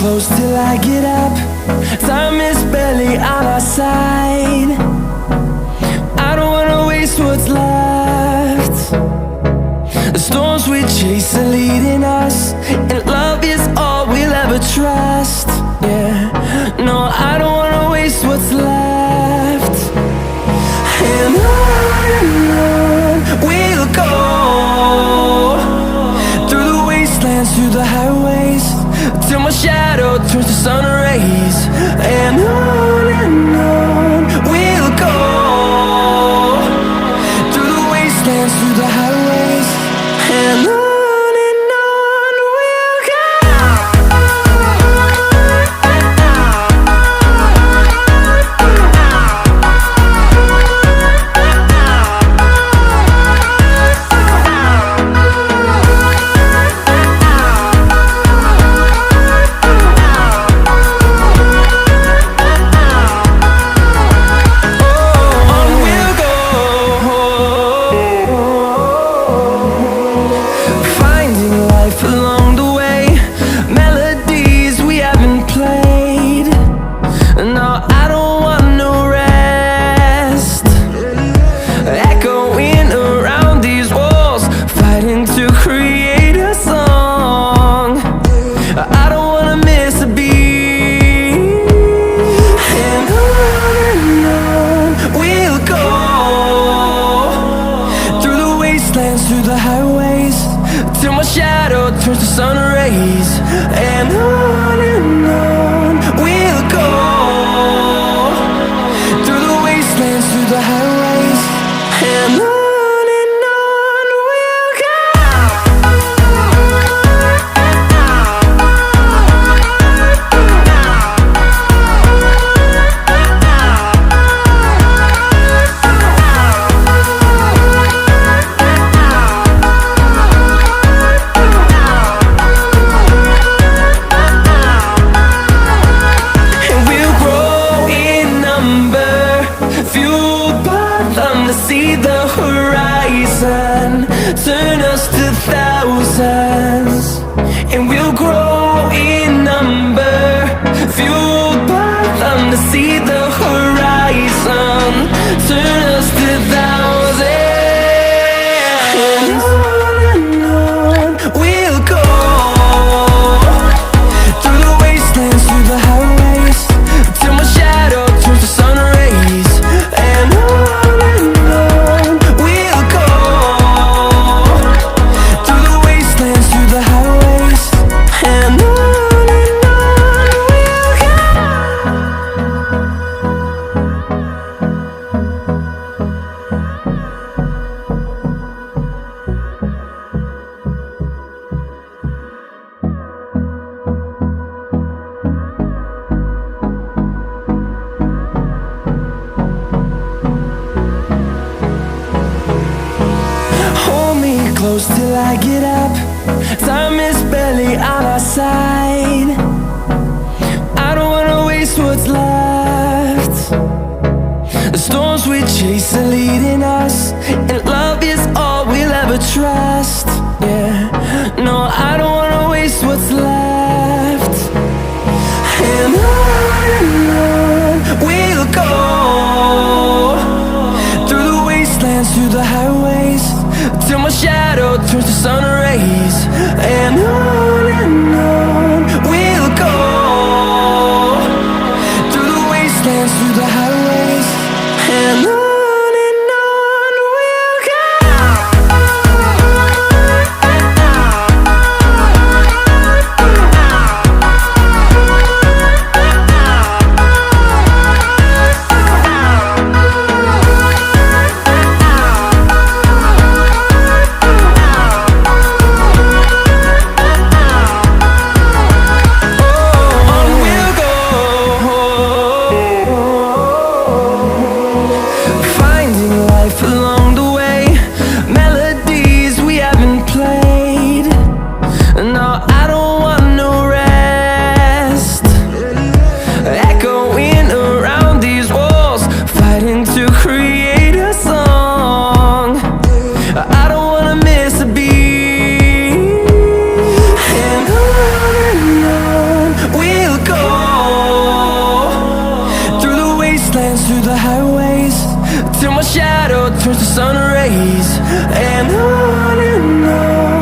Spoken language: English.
close till I get up. Time is barely on our side. I don't wanna waste what's left. The storms we chase are leading us, and love is all we'll ever trust. Yeah, no, I don't wanna waste what's left. And on we'll go, through the wastelands, through the highways, till my shadow turns to sun rays. And on we'll go, through the wastelands, through the highways, and on we'll go. Along the way, melodies we haven't played. No, I don't want no rest. Echoing around these walls, fighting to create a song. I don't wanna miss a beat. And on we'll go, through the wastelands, through the highways, till my shadow turns to sun rays. And on we'll go, through the wastelands, through the highways, and on we'll go. See the horizon, turn us to thousands, and we'll grow in number, fueled by them. To see the horizon, turn us to thousands, and on we'll go, through the wastelands, through the highways, till my shadow turns to sun rays. And close till I get up. Time is barely on our side. I don't wanna waste what's left. The storms we chase are leading us, and love is all we'll ever trust. Yeah, no, I don't wanna waste what's left. And on we'll go, through the wastelands, through the highways, till my shadow turns to sun rays. And on we'll go, through the wastelands, through the highways, and on. runs through the highways till my shadow turns to sun rays. And on